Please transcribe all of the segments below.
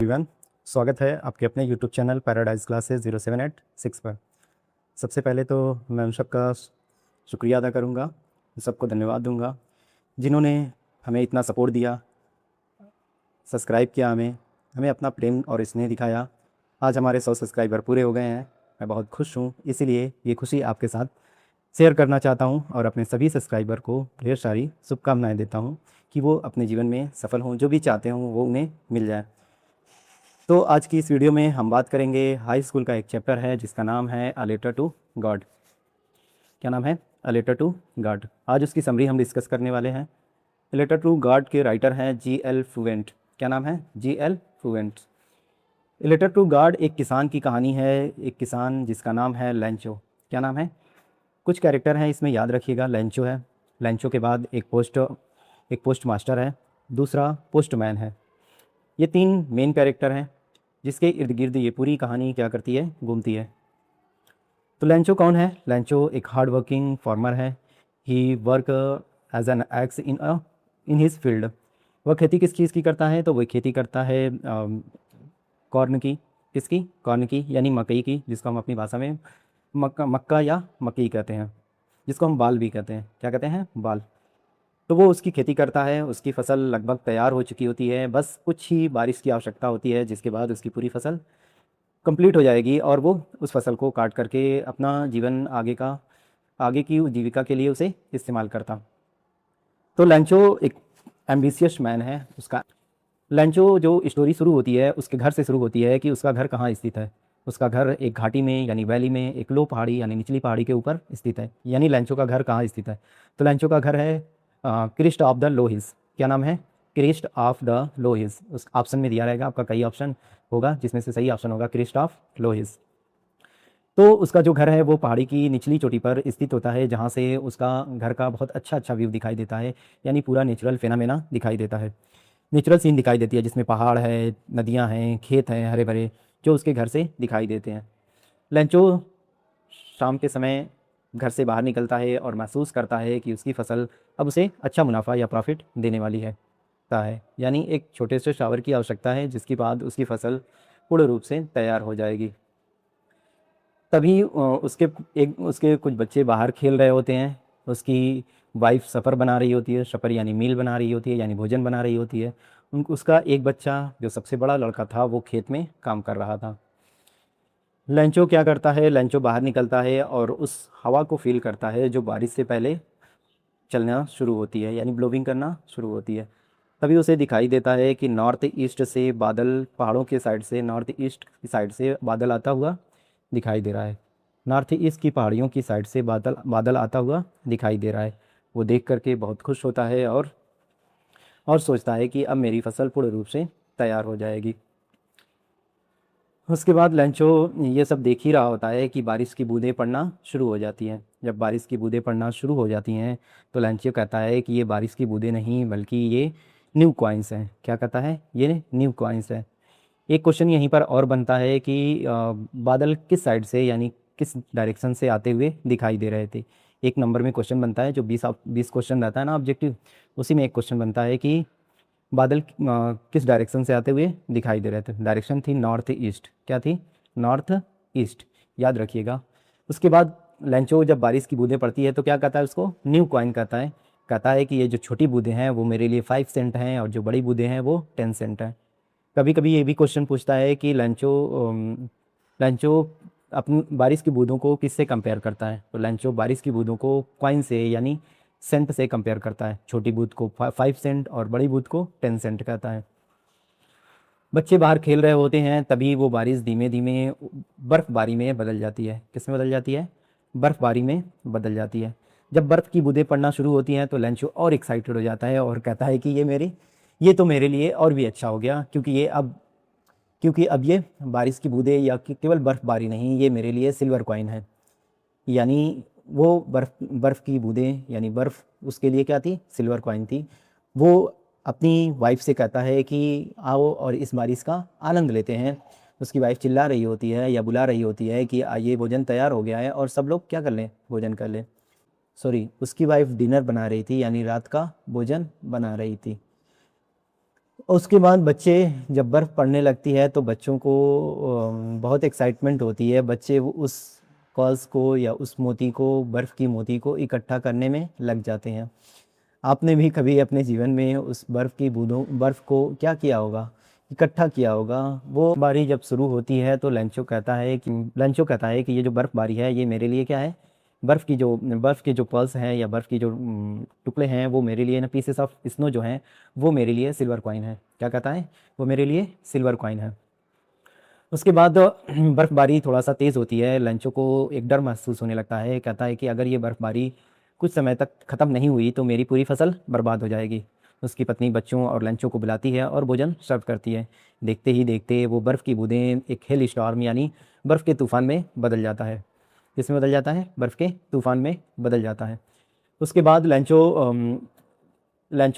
Everyone, स्वागत है आपके अपने यूट्यूब चैनल पैराडाइज क्लासेस 0786 पर। सबसे पहले तो मैं उन सबका शुक्रिया अदा करूंगा, सबको धन्यवाद दूंगा जिन्होंने हमें इतना सपोर्ट दिया, सब्सक्राइब किया, हमें अपना प्रेम और स्नेह दिखाया। आज हमारे 100 सब्सक्राइबर पूरे हो गए हैं। मैं बहुत खुश हूँ, इसीलिए ये खुशी आपके साथ शेयर करना चाहता हूँ और अपने सभी सब्सक्राइबर को ढेर सारी शुभकामनाएँ देता हूँ कि वो अपने जीवन में सफल हों, जो भी चाहते हों वो उन्हें मिल जाए। तो आज की इस वीडियो में हम बात करेंगे हाई स्कूल का एक चैप्टर है जिसका नाम है अ लेटर टू गॉड। क्या नाम है? A letter to God. आज उसकी समरी हम डिस्कस करने वाले हैं। अ लेटर टू गॉड के राइटर हैं जी.एल. फ्लुएंट। क्या नाम है? G L. Fuentes. A letter to God एक किसान की कहानी है, एक किसान जिसका नाम है लैंचो। क्या नाम है? कुछ कैरेक्टर हैं इसमें, याद रखिएगा। लैंचो है, लैंचो के बाद एक पोस्ट मास्टर है, दूसरा पोस्टमैन है। ये तीन मेन कैरेक्टर हैं जिसके इर्द गिर्द ये पूरी कहानी क्या करती है, घूमती है। तो लैंचो कौन है? लैंचो एक हार्ड वर्किंग फार्मर है। He work as an ox in his field. वह खेती किस चीज़ की करता है? तो वह खेती करता है कॉर्न की। किसकी? कॉर्न की, यानी मकई की, जिसको हम अपनी भाषा में मक्का या मकई कहते हैं, जिसको हम बाल भी कहते हैं। क्या कहते हैं? बाल। तो वो उसकी खेती करता है, उसकी फसल लगभग तैयार हो चुकी होती है, बस कुछ ही बारिश की आवश्यकता होती है, जिसके बाद उसकी पूरी फसल कंप्लीट हो जाएगी और वो उस फसल को काट करके अपना जीवन आगे की जीविका के लिए उसे इस्तेमाल करता। तो लैंचो एक एम्बिशियस मैन है। उसका लैंचो जो स्टोरी शुरू होती है उसके घर से शुरू होती है कि उसका घर कहाँ स्थित है। उसका घर एक घाटी में यानी वैली में, एक लो पहाड़ी यानी निचली पहाड़ी के ऊपर स्थित है। यानी लैंचो का घर कहाँ स्थित है? तो लैंचो का घर है crest of the low hills. क्या नाम है? Crest of the low hills. उस ऑप्शन में दिया रहेगा, आपका कई ऑप्शन होगा जिसमें से सही ऑप्शन होगा क्रिस्ट ऑफ लो हिल्स। तो उसका जो घर है वो पहाड़ी की निचली चोटी पर स्थित होता है, जहाँ से उसका घर का बहुत अच्छा व्यू दिखाई देता है, यानी पूरा नेचुरल फेनामेना दिखाई देता है, नेचुरल सीन दिखाई देती है, जिसमें पहाड़ है, नदियाँ हैं, खेत हैं हरे भरे, जो उसके घर से दिखाई देते हैं। लैंचो शाम के समय घर से बाहर निकलता है और महसूस करता है कि उसकी फसल अब उसे अच्छा मुनाफा या प्रॉफिट देने वाली है। यानी एक छोटे से शावर की आवश्यकता है, जिसके बाद उसकी फसल पूर्ण रूप से तैयार हो जाएगी। तभी उसके कुछ बच्चे बाहर खेल रहे होते हैं। उसकी वाइफ सफ़र बना रही होती है, सफ़र यानी मील बना रही होती है, यानी भोजन बना रही होती है। उसका एक बच्चा जो सबसे बड़ा लड़का था वो खेत में काम कर रहा था। लैंचो क्या करता है? लैंचो बाहर निकलता है और उस हवा को फील करता है जो बारिश से पहले चलना शुरू होती है, यानी ब्लोविंग करना शुरू होती है। तभी उसे दिखाई देता है कि नॉर्थ ईस्ट से बादल, पहाड़ों के साइड से, नॉर्थ ईस्ट की साइड से बादल आता हुआ दिखाई दे रहा है। नॉर्थ ईस्ट की पहाड़ियों की साइड से बादल बादल आता हुआ दिखाई दे रहा है। वो देख करके बहुत खुश होता है और सोचता है कि अब मेरी फसल पूर्ण रूप से तैयार हो जाएगी। उसके बाद लैंचो ये सब देख ही रहा होता है कि बारिश की बूंदें पड़ना शुरू हो जाती हैं। जब बारिश की बूंदें पड़ना शुरू हो जाती हैं तो लैंचो कहता है कि ये बारिश की बूंदें नहीं बल्कि ये न्यू कॉइन्स हैं। क्या कहता है? ये न्यू कॉइन्स है। एक क्वेश्चन यहीं पर और बनता है कि बादल किस साइड से यानी किस डायरेक्शन से आते हुए दिखाई दे रहे थे। एक नंबर में क्वेश्चन बनता है, जो 20 क्वेश्चन रहता है ना ऑब्जेक्टिव, उसी में एक क्वेश्चन बनता है कि बादल किस डायरेक्शन से आते हुए दिखाई दे रहे थे। डायरेक्शन थी नॉर्थ ईस्ट। क्या थी? नॉर्थ ईस्ट, याद रखिएगा। उसके बाद लैंचो जब बारिश की बूंदें पड़ती है तो क्या कहता है? उसको न्यू कॉइन कहता है। कहता है कि ये जो छोटी बूंदें हैं वो मेरे लिए 5 सेंट हैं और जो बड़ी बूंदें हैं वो 10 सेंट हैं। कभी कभी ये भी क्वेश्चन पूछता है कि लैंचो अपनी बारिश की बूंदों को किससे कंपेयर करता है? तो लैंचो बारिश की बूंदों को कॉइन से यानी सेंट से कंपेयर करता है। छोटी बूंद को 5 सेंट और बड़ी बूंद को 10 सेंट कहता है। बच्चे बाहर खेल रहे होते हैं, तभी वो बारिश धीमे धीमे बर्फ़बारी में बदल जाती है। किस में बदल जाती है? बर्फ़बारी में बदल जाती है। जब बर्फ़ की बूंदें पड़ना शुरू होती हैं तो लैंचो और एक्साइटेड हो जाता है और कहता है कि ये तो मेरे लिए और भी अच्छा हो गया, क्योंकि अब ये बारिश की बूंदें या केवल बर्फ़बारी नहीं, ये मेरे लिए सिल्वर कॉइन है। यानी वो बर्फ़ की बूंदें यानी बर्फ़ उसके लिए क्या थी? सिल्वर कॉइन थी। वो अपनी वाइफ से कहता है कि आओ और इस बारिश का आनंद लेते हैं। उसकी वाइफ चिल्ला रही होती है या बुला रही होती है कि आइए भोजन तैयार हो गया है और सब लोग क्या कर लें? भोजन कर लें। सॉरी, उसकी वाइफ डिनर बना रही थी, यानी रात का भोजन बना रही थी। उसके बाद बच्चे जब बर्फ़ पड़ने लगती है तो बच्चों को बहुत एक्साइटमेंट होती है। बच्चे उस कॉल्स को या उस मोती को, बर्फ़ की मोती को इकट्ठा करने में लग जाते हैं। आपने भी कभी अपने जीवन में उस बर्फ़ को क्या किया होगा, इकट्ठा किया होगा। वो बारी जब शुरू होती है तो लेंचो कहता है कि ये जो बर्फ़बारी है ये मेरे लिए क्या है, बर्फ़ के जो पल्स हैं या बर्फ़ की जो टुकड़े हैं वो मेरे लिए ना, पीसेस ऑफ स्नो जो हैं वो मेरे लिए सिल्वर कॉइन है। क्या कहता है, वो मेरे लिए सिल्वर कॉइन है। उसके बाद बर्फ़बारी थोड़ा सा तेज़ होती है, लंचो को एक डर महसूस होने लगता है। कहता है कि अगर ये बर्फ़बारी कुछ समय तक ख़त्म नहीं हुई तो मेरी पूरी फसल बर्बाद हो जाएगी। उसकी पत्नी बच्चों और लंचो को बुलाती है और भोजन सर्व करती है। देखते ही देखते वो बर्फ़ की बूंदें एक हेल स्टॉर्म यानी बर्फ़ के तूफ़ान में बदल जाता है। किसमें बदल जाता है, बर्फ़ के तूफ़ान में बदल जाता है। उसके बाद लैंचो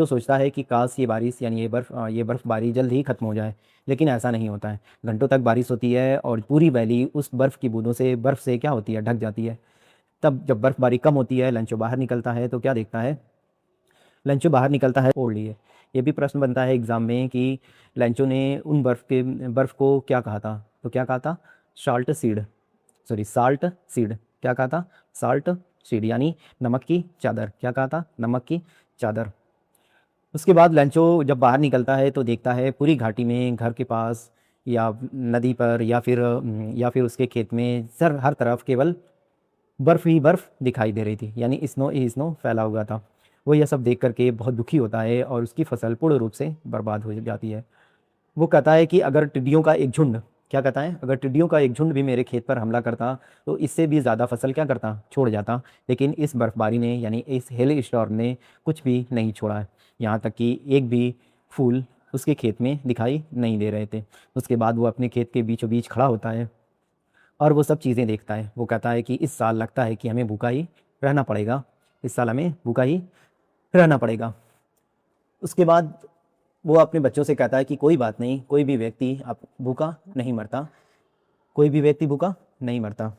सोचता है कि काश ये बारिश यानी ये बर्फ़बारी जल्द ही ख़त्म हो जाए, लेकिन ऐसा नहीं होता है। घंटों तक बारिश होती है और पूरी वैली उस बर्फ़ से क्या होती है, ढक जाती है। तब जब बर्फ़बारी कम होती है, लंचो बाहर निकलता है तो क्या देखता है, लंचो बाहर निकलता है ओढ़ लिए। ये भी प्रश्न बनता है एग्ज़ाम में कि लंचो ने उन बर्फ़ को क्या कहा था, तो क्या कहा था, साल्ट सीड। क्या कहा था, साल्ट सीड यानी नमक की चादर। क्या कहा था, नमक की चादर। उसके बाद लंचो जब बाहर निकलता है तो देखता है पूरी घाटी में, घर के पास या नदी पर या फिर उसके खेत में सर हर तरफ केवल बर्फ़ ही बर्फ़ दिखाई दे रही थी, यानी स्नो ही स्नो फैला हुआ था। वो यह सब देख करके बहुत दुखी होता है और उसकी फसल पूर्ण रूप से बर्बाद हो जाती है। वो कहता है कि अगर टिड्डियों का एक झुंड, क्या कहता है, अगर टिड्डियों का एक झुंड भी मेरे खेत पर हमला करता तो इससे भी ज़्यादा फसल क्या करता, छोड़ जाता। लेकिन इस बर्फ़बारी ने यानी इस हेल स्टॉर्म ने कुछ भी नहीं छोड़ा है, यहाँ तक कि एक भी फूल उसके खेत में दिखाई नहीं दे रहे थे। उसके बाद वो अपने खेत के बीचों बीच खड़ा होता है और वो सब चीज़ें देखता है। वो कहता है कि इस साल लगता है कि हमें भूखा ही रहना पड़ेगा, इस साल हमें भूखा ही रहना पड़ेगा। उसके बाद वो अपने बच्चों से कहता है कि कोई बात नहीं, कोई भी व्यक्ति अब भूखा नहीं मरता, कोई भी व्यक्ति भूखा नहीं मरता।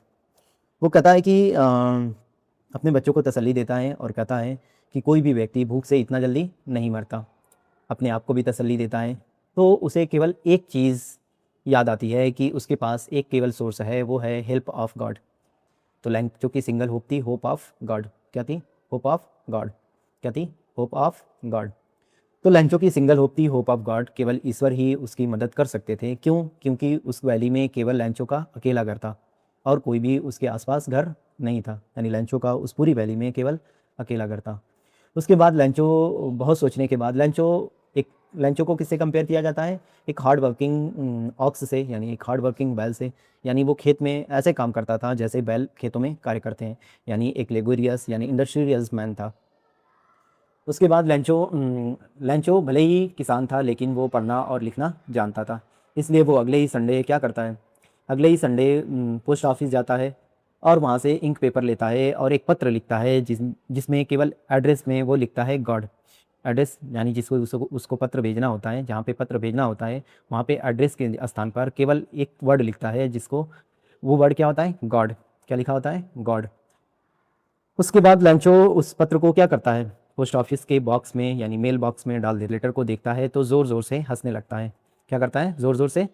वो कहता है कि अपने बच्चों को तसल्ली देता है और कहता है कि कोई भी व्यक्ति भूख से इतना जल्दी नहीं मरता। अपने आप को भी तसल्ली देता है। तो उसे केवल एक चीज़ याद आती है कि उसके पास एक केवल सोर्स है, वो है हेल्प ऑफ गॉड। तो लैंचो की सिंगल होप थी होप ऑफ गॉड। क्या थी, होप ऑफ गॉड। क्या थी, होप ऑफ गॉड। तो लैंचो की सिंगल होप थी होप ऑफ गॉड, केवल ईश्वर ही उसकी मदद कर सकते थे। क्यों, क्योंकि उस वैली में केवल लैंचो का अकेला घर था और कोई भी उसके आसपास घर नहीं था, यानी लैंचो का उस पूरी वैली में केवल अकेला घर था। उसके बाद लैंचो, बहुत सोचने के बाद लैंचो को किससे कंपेयर किया जाता है, एक हार्ड वर्किंग ऑक्स से, यानी एक हार्ड वर्किंग बैल से। यानी वो खेत में ऐसे काम करता था जैसे बैल खेतों में कार्य करते हैं, यानी एक लेबोरियस यानी इंडस्ट्रियस मैन था। उसके बाद लैंचो भले ही किसान था लेकिन वो पढ़ना और लिखना जानता था। इसलिए वो अगले ही संडे क्या करता है, अगले ही संडे पोस्ट ऑफिस जाता है और वहाँ से इंक पेपर लेता है और एक पत्र लिखता है जिसमें केवल एड्रेस में वो लिखता है गॉड। एड्रेस यानी जिसको उसको पत्र भेजना होता है, जहाँ पे पत्र भेजना होता है वहाँ पे एड्रेस के स्थान पर केवल एक वर्ड लिखता है, जिसको वो वर्ड क्या होता है, गॉड। क्या लिखा होता है, गॉड। उसके बाद लैंचो उस पत्र को क्या करता है, पोस्ट ऑफिस के बॉक्स में यानी मेल बॉक्स में डाल दे। लेटर को देखता है तो ज़ोर ज़ोर से हंसने लगता है। क्या करता है, ज़ोर ज़ोर से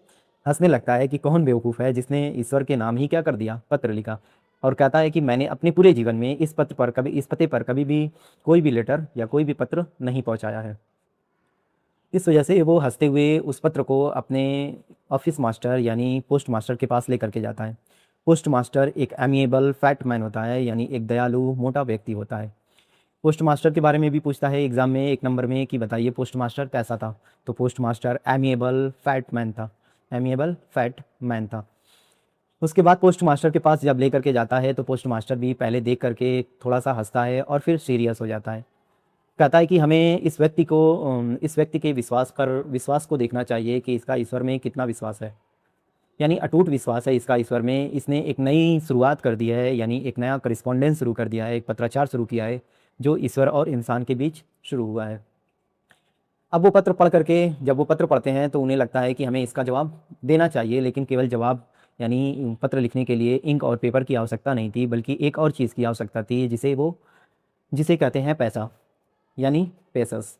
हंसने लगता है कि कौन बेवकूफ़ है जिसने ईश्वर के नाम ही क्या कर दिया, पत्र लिखा। और कहता है कि मैंने अपने पूरे जीवन में इस पते पर कभी भी कोई भी लेटर या कोई भी पत्र नहीं पहुंचाया है। इस वजह से वो हंसते हुए उस पत्र को अपने ऑफिस मास्टर यानी पोस्ट मास्टर के पास लेकर के जाता है। पोस्ट मास्टर एक एमिएबल फैट मैन होता है, यानी एक दयालु मोटा व्यक्ति होता है। पोस्ट मास्टर के बारे में भी पूछता है एग्ज़ाम में एक नंबर में कि बताइए पोस्ट मास्टर कैसा था। तो post master amiable fat man था, एमिएबल फैट मैन था। उसके बाद पोस्ट मास्टर के पास जब लेकर के जाता है तो पोस्ट मास्टर भी पहले देख करके थोड़ा सा हंसता है और फिर सीरियस हो जाता है। कहता है कि हमें इस व्यक्ति के विश्वास को देखना चाहिए कि इसका ईश्वर में कितना विश्वास है, यानी अटूट विश्वास है इसका ईश्वर में। इसने एक नई शुरुआत कर दी है, यानी एक नया करिस्पॉन्डेंस शुरू कर दिया है, एक पत्राचार शुरू किया है जो ईश्वर और इंसान के बीच शुरू हुआ है। अब वो पत्र पढ़ करके, जब वो पत्र पढ़ते हैं तो उन्हें लगता है कि हमें इसका जवाब देना चाहिए, लेकिन केवल जवाब यानी पत्र लिखने के लिए इंक और पेपर की आवश्यकता नहीं थी, बल्कि एक और चीज़ की आवश्यकता थी जिसे कहते हैं पैसा, यानी पेसस।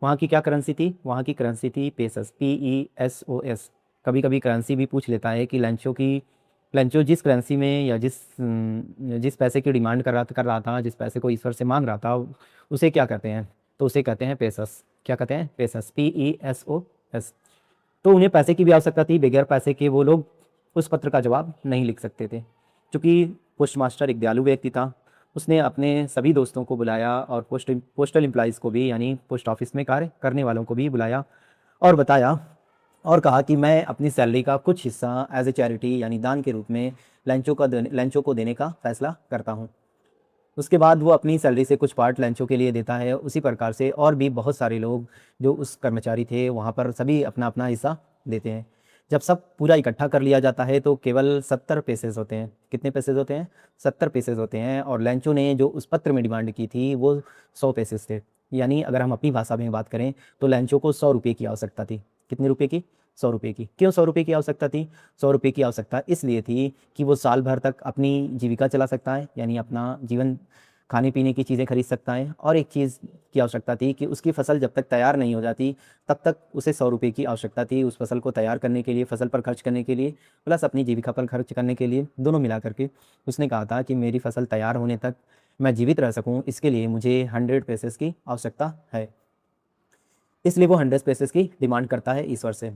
वहाँ की क्या करेंसी थी? वहाँ की करेंसी थी पेसस, PESOS। कभी कभी करेंसी भी पूछ लेता है कि लेंचो जिस करेंसी में या जिस पैसे की डिमांड कर रहा था, जिस पैसे को ईश्वर से मांग रहा था, उसे क्या कहते हैं? तो उसे कहते हैं पेसस। क्या कहते हैं? पेसस, PESOS। तो उन्हें पैसे की भी आवश्यकता थी, बगैर पैसे के वो लोग उस पत्र का जवाब नहीं लिख सकते थे। क्योंकि पोस्ट मास्टर एक दयालु व्यक्ति था, उसने अपने सभी दोस्तों को बुलाया और पोस्टल एम्प्लॉयज़ को भी, यानी पोस्ट ऑफिस में कार्य करने वालों को भी बुलाया और बताया और कहा कि मैं अपनी सैलरी का कुछ हिस्सा एज ए चैरिटी यानी दान के रूप में लेंचो को देने का फैसला करता हूँ। उसके बाद वो अपनी सैलरी से कुछ पार्ट लंचों के लिए देता है। उसी प्रकार से और भी बहुत सारे लोग जो उस कर्मचारी थे वहाँ पर सभी अपना अपना हिस्सा देते हैं। जब सब पूरा इकट्ठा कर लिया जाता है तो केवल 70 पैसेज होते हैं। कितने पैसेज होते हैं? 70 पैसेज होते हैं। और लंचों ने जो उस पत्र में डिमांड की थी वो 100 पैसेज थे। यानी अगर हम अपनी भाषा में बात करें तो लंचों को 100 रुपये की आवश्यकता थी। कितने रुपये की? 100 रुपये की। क्यों 100 रुपये की आवश्यकता थी? 100 रुपये की आवश्यकता इसलिए थी कि वो साल भर तक अपनी जीविका चला सकता है, यानी अपना जीवन खाने पीने की चीज़ें खरीद सकता है। और एक चीज़ की आवश्यकता थी कि उसकी फसल जब तक तैयार नहीं हो जाती तब तक उसे 100 रुपये की आवश्यकता थी उस फसल को तैयार करने के लिए, फसल पर खर्च करने के लिए, प्लस अपनी जीविका पर खर्च करने के लिए, दोनों मिला करके। उसने कहा था कि मेरी फसल तैयार होने तक मैं जीवित रह सकूं, इसके लिए मुझे 100 पैसेस की आवश्यकता है। इसलिए वो 100 पैसेस की डिमांड करता है ईश्वर से।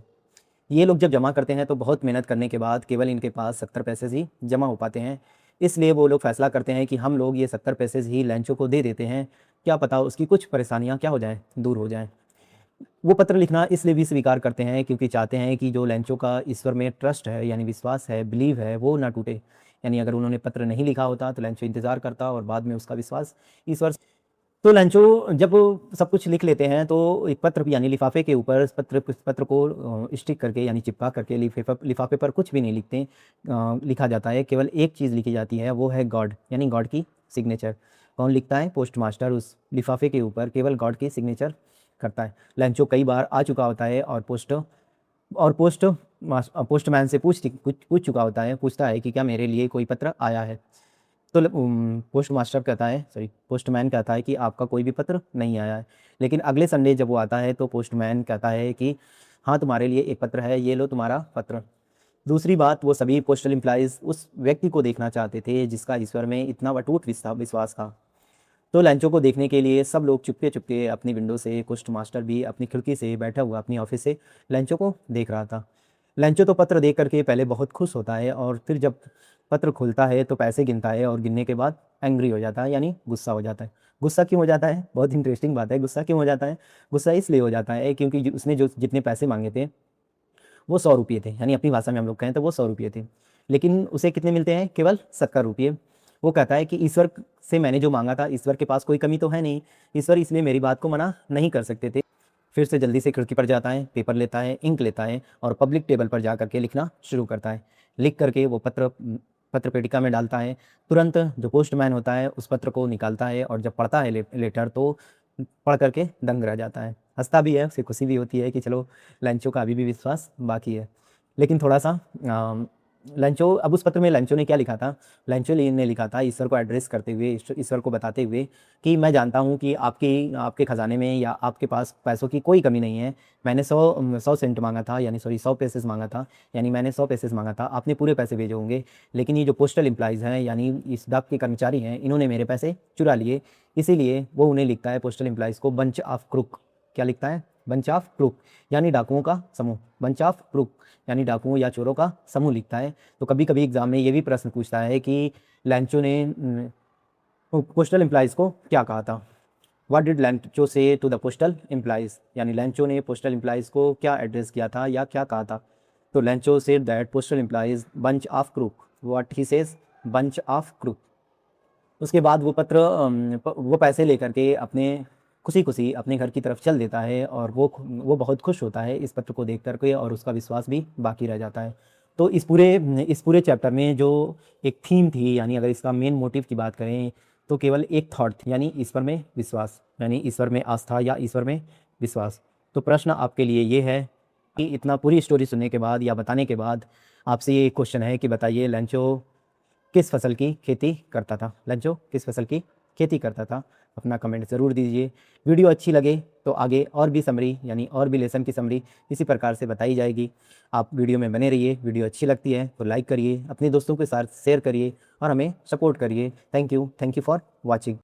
ये लोग जब जमा करते हैं तो बहुत मेहनत करने के बाद केवल इनके पास 70 पैसे ही जमा हो पाते हैं। इसलिए वो लोग फैसला करते हैं कि हम लोग ये 70 पैसे ही लंचों को दे देते हैं, क्या पता उसकी कुछ परेशानियां क्या हो जाएं, दूर हो जाएं। वो पत्र लिखना इसलिए भी स्वीकार करते हैं क्योंकि चाहते हैं कि जो लंचों का ईश्वर में ट्रस्ट है, यानी विश्वास है, बिलीव है, वो ना टूटे। यानी अगर उन्होंने पत्र नहीं लिखा होता तो लंचो इंतज़ार करता और बाद में उसका विश्वास ईश्वर। तो लंचो जब सब कुछ लिख लेते हैं तो एक पत्र यानी लिफाफे के ऊपर पत्र को स्टिक करके यानी चिपका करके लिफाफे पर कुछ भी नहीं लिखते, लिखा जाता है। केवल एक चीज़ लिखी जाती है, वो है गॉड, यानी गॉड की सिग्नेचर। कौन लिखता है? पोस्ट मास्टर उस लिफाफे के ऊपर केवल गॉड की सिग्नेचर करता है। लंचो कई बार आ चुका होता है और पोस्टमैन से पूछ चुका होता है, पूछता है कि क्या मेरे लिए कोई पत्र आया है? तो पोस्टमैन कहता है कि आपका कोई भी पत्र नहीं आया है। लेकिन अगले संडे जब वो आता है तो पोस्टमैन कहता है कि हाँ, तुम्हारे लिए एक पत्र है, ये लो तुम्हारा पत्र। दूसरी बात, वो सभी पोस्टल एम्प्लॉयज़ उस व्यक्ति को देखना चाहते थे जिसका ईश्वर में इतना अटूट विश्वास था। तो लंचों को देखने के लिए सब लोग चुपके चुपके अपनी विंडो से, पोस्ट मास्टर भी अपनी खिड़की से बैठा हुआ अपनी ऑफिस से लंचों को देख रहा था। लंचो तो पत्र देख करके पहले बहुत खुश होता है और फिर जब पत्र खुलता है तो पैसे गिनता है और गिनने के बाद एंग्री हो जाता है, यानी गुस्सा हो जाता है। गुस्सा क्यों हो जाता है? बहुत इंटरेस्टिंग बात है। गुस्सा क्यों हो जाता है? गुस्सा इसलिए हो जाता है क्योंकि उसने जो जितने पैसे मांगे थे वो 100 रुपये थे, यानी अपनी भाषा में हम लोग कहें तो वो 100 रुपये थे। लेकिन उसे कितने मिलते हैं? केवल 70 रुपये। वो कहता है कि ईश्वर से मैंने जो मांगा था, ईश्वर के पास कोई कमी तो है नहीं, ईश्वर इसलिए मेरी बात को मना नहीं कर सकते थे। फिर से जल्दी से खिड़की पर जाता है, पेपर लेता है, इंक लेता है और पब्लिक टेबल पर जा करके लिखना शुरू करता है। लिख करके वो पत्र पेटिका में डालता है। तुरंत जो पोस्टमैन होता है उस पत्र को निकालता है और जब पढ़ता है लेटर तो पढ़ करके दंग रह जाता है। हंसता भी है, उसे खुशी भी होती है कि चलो लंचो का अभी भी विश्वास बाकी है। लेकिन थोड़ा सा लंचो, अब उस पत्र में लंचो ने क्या लिखा था? लंचो ने लिखा था ईश्वर को एड्रेस करते हुए, ईश्वर को बताते हुए कि मैं जानता हूँ कि आपके ख़जाने में या आपके पास पैसों की कोई कमी नहीं है। मैंने 100 सेंट मांगा था, यानी 100 पैसेस मांगा था, यानी मैंने 100 पैसेस मांगा था, आपने पूरे पैसे भेजे होंगे। लेकिन ये जो पोस्टल एम्प्लॉयज़ हैं, यानी इस डाक के कर्मचारी हैं, इन्होंने मेरे पैसे चुरा लिए। इसीलिए वो उन्हें लिखता है, पोस्टल एम्प्लॉयज़ को, बंच ऑफ क्रूक। क्या लिखता है? बंच ऑफ क्रूक, यानी डाकुओं का समूह। बंच ऑफ क्रूक यानी डाकुओं या चोरों का समूह लिखता है। तो कभी कभी एग्जाम में ये भी प्रश्न पूछता है कि लंचो ने पोस्टल एम्प्लॉयज़ को क्या कहा था? व्हाट डिड लंचो से टू द पोस्टल एम्प्लॉयज़, यानी लंचो ने पोस्टल एम्प्लॉयज़ को क्या एड्रेस किया था या क्या कहा था? तो लंचो said that postal employees bunch of crook. What he says? Bunch of crook. उसके बाद वो पैसे लेकर के अपने खुशी खुशी अपने घर की तरफ चल देता है और वो बहुत खुश होता है इस पत्र को देख कर के और उसका विश्वास भी बाकी रह जाता है। तो इस पूरे चैप्टर में जो एक थीम थी, यानी अगर इसका मेन मोटिव की बात करें तो केवल एक थॉट थी, यानी ईश्वर में विश्वास, यानी ईश्वर में आस्था या ईश्वर में विश्वास। तो प्रश्न आपके लिए ये है कि इतना पूरी स्टोरी सुनने के बाद या बताने के बाद आपसे ये क्वेश्चन है कि बताइए लंचो किस फसल की खेती करता था? लंचो किस फसल की खेती करता था? अपना कमेंट ज़रूर दीजिए। वीडियो अच्छी लगे तो आगे और भी समरी यानी और भी लेसन की समरी इसी प्रकार से बताई जाएगी। आप वीडियो में बने रहिए। वीडियो अच्छी लगती है तो लाइक करिए, अपने दोस्तों के साथ शेयर करिए और हमें सपोर्ट करिए। Thank you for watching.